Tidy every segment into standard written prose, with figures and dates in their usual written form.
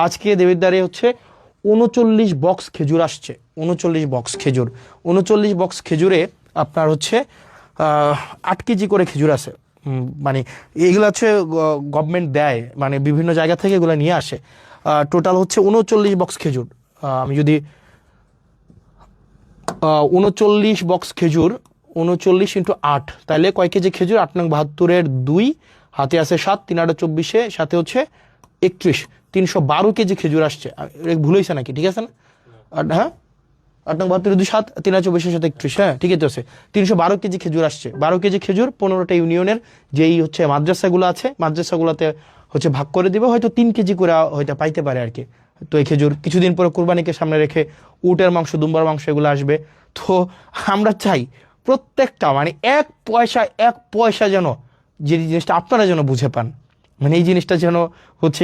আজকে দেবিদ্বারে হচ্ছে 39 বক্স খেজুর আসছে, 39 বক্স খেজুর। 39 বক্স খেজুরে আপনার হচ্ছে 8 কেজি করে খেজুর আছে। মানে এগুলো হচ্ছে গভর্নমেন্ট দেয়, মানে বিভিন্ন জায়গা থেকে এগুলো নিয়ে আসে। টোটাল হচ্ছে 39 বক্স খেজুর। আমি যদি 39 বক্স খেজুর 39 × 8 তাহলে কয় কেজি খেজুর? 8 নং 72-এর 2 হাতে আছে 7, 3 8 24, সাথে হচ্ছে 31, 312 কেজি খেজুর আসছে। ভুল হয়েছে নাকি? ঠিক আছে না? হ্যাঁ, 8 নং 72-এর 2 7, 3 8 24, সাথে 31, হ্যাঁ ঠিকই তো আছে। 312 কেজি খেজুর আসছে। 12 কেজি খেজুর 15টা ইউনিয়নের যেই হচ্ছে মাদ্রাসাগুলো আছে, মাদ্রাসাগুলোতে হচ্ছে ভাগ করে দিবে, হয়তো 3 কেজি করে হয়তো পাইতে পারে আর কি। তো এই খেজুর কিছুদিন পরে কুরবানিকে সামনে রেখে উটের মাংস, দুম্বার মাংস এগুলো আসবে। তো আমরা চাই প্রত্যেকটা মানে এক পয়সা যেন, যে জিনিসটা আপনারা যেন বুঝে পান, মানে এই জিনিসটা যেন হচ্ছে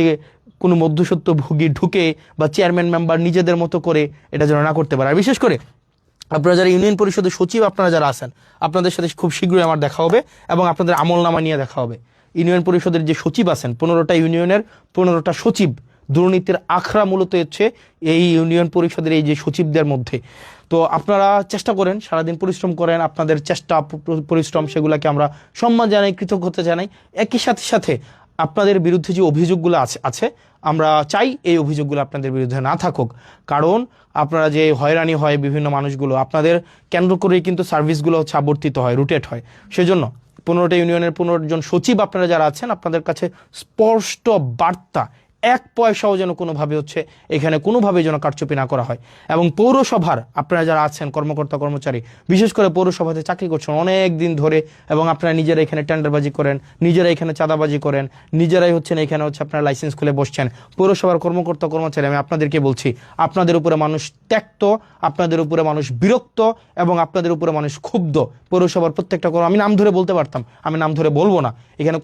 কোনো মধ্যস্বত্ব ভোগী ঢুকে বা চেয়ারম্যান মেম্বার নিজেদের মতো করে এটা যেন না করতে পারে। আর বিশেষ করে আপনারা যারা ইউনিয়ন পরিষদের সচিব, আপনারা যারা আছেন, আপনাদের সাথে খুব শীঘ্রই আমার দেখা হবে এবং আপনাদের আমলনামা নিয়ে দেখা হবে। ইউনিয়ন পরিষদের যে সচিব আছেন, 15টা ইউনিয়নের 15টা সচিব, দুর্নীতির আখড়া মূলত হচ্ছে এই ইউনিয়ন পরিষদের এই যে সচিবদের মধ্যে। তো আপনারা চেষ্টা করেন, সারাদিন পরিশ্রম করেন, আপনাদের চেষ্টা পরিশ্রম সেগুলোকে আমরা সম্মান জানাই, কৃতজ্ঞতা জানাই। একই সাথে সাথে আপনাদের বিরুদ্ধে যে অভিযোগগুলো আছে আমরা চাই এই অভিযোগগুলো আপনাদের বিরুদ্ধে না থাকুক। কারণ আপনারা যে হয়রানি হয় বিভিন্ন মানুষগুলো, আপনাদের কেন্দ্র করেই কিন্তু সার্ভিসগুলো হচ্ছে আবর্তিত হয়, রুটেট হয়। সেজন্য 15টা ইউনিয়নের 15 জন সচিব আপনারা যারা আছেন, আপনাদের কাছে স্পষ্ট বার্তা, এক পয়সাও যেন কোনোভাবে হচ্ছে এখানে কোনোভাবে যেন কারচুপি না করা হয়। এবং পৌরসভার আপনারা যারা আছেন কর্মকর্তা কর্মচারী, বিশেষ করে পৌরসভাতে চাকরি করছেন অনেক দিন ধরে, এবং আপনারা নিজেরা এখানে টেন্ডারবাজি করেন, নিজেরা এখানে চাঁদাবাজি করেন, নিজেরাই হচ্ছেন এখানে হচ্ছে আপনারা লাইসেন্স খুলে বসছেন। পৌরসভার কর্মকর্তা কর্মচারী, আমি আপনাদেরকে বলছি, আপনাদের উপরে মানুষ ত্যক্ত, আপনাদের উপরে মানুষ বিরক্ত, এবং আপনাদের উপরে মানুষ ক্ষুব্ধ। পৌরসভার প্রত্যেকটা আমি নাম ধরে বলতে পারতাম, আমি নাম ধরে বলবো না। এখানে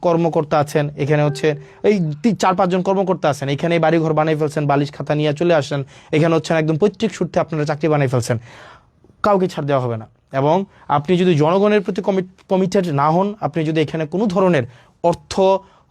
কর্মকর্তা আছেন, এখানে হচ্ছে এই 4-5 জন কর্মকর্তা আছেন, এখানে বাড়িঘর বানাই ফেলছেন, বালিশ খাতা নিয়ে চলে আসেন, এখানে হচ্ছেন একদম পৈতৃক সূত্রে আপনারা চাকরি বানাই ফেলছেন। কাউকে ছাড় দেওয়া হবে না। এবং আপনি যদি জনগণের প্রতি কমিটেড না হন, আপনি যদি এখানে কোনো ধরনের অর্থ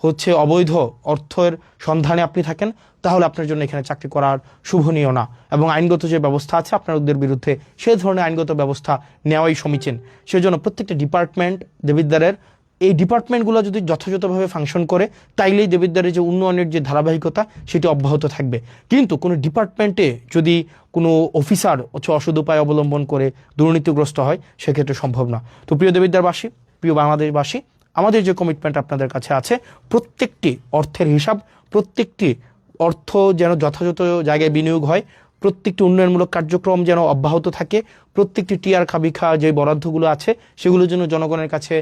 হচ্ছে অবৈধ অর্থের সন্ধানে আপনি থাকেন, তাহলে আপনার জন্য এখানে চাকরি করার শুভনীয় না। এবং আইনগত যে ব্যবস্থা আছে আপনাদের বিরুদ্ধে, সেই ধরনের আইনগত ব্যবস্থা নেওয়াই সমীচীন। সেজন্য প্রত্যেকটা ডিপার্টমেন্ট দেবিদ্বারের, এই ডিপার্টমেন্টগুলো যদি যথাযথভাবে ফাংশন করে, তাইলেই দেবিদ্বারের যে উন্নয়নের যে ধারাবাহিকতা সেটি অব্যাহত থাকবে। কিন্তু কোনো ডিপার্টমেন্টে যদি কোনো অফিসার হচ্ছে অসৎ উপায় অবলম্বন করে দুর্নীতিগ্রস্ত হয়, সেক্ষেত্রে সম্ভব না। তো প্রিয় দেবিদ্বারবাসী, প্রিয় বাংলাদেশবাসী, আমাদের যে কমিটমেন্ট আপনাদের কাছে আছে, প্রত্যেকটি অর্থের হিসাব, প্রত্যেকটি অর্থ যেন যথাযথ জায়গায় বিনিয়োগ হয়, প্রত্যেকটি উন্নয়নমূলক কার্যক্রম যেন অব্যাহত থাকে, প্রত্যেকটি টিআর খাবিখা যে বরাদ্দগুলো আছে সেগুলো যেন জনগণের কাছে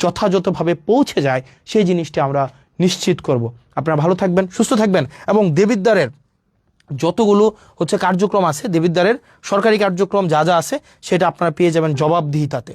যথাযথভাবে পৌঁছে যায়, সেই জিনিসটি আমরা নিশ্চিত করব। আপনারা ভালো থাকবেন, সুস্থ থাকবেন, এবং দেবিদ্বারের যতগুলো হচ্ছে কার্যক্রম আছে, দেবিদ্বারের সরকারি কার্যক্রম যা যা আছে সেটা আপনারা পেয়ে যাবেন জবাবদিহিতাতে।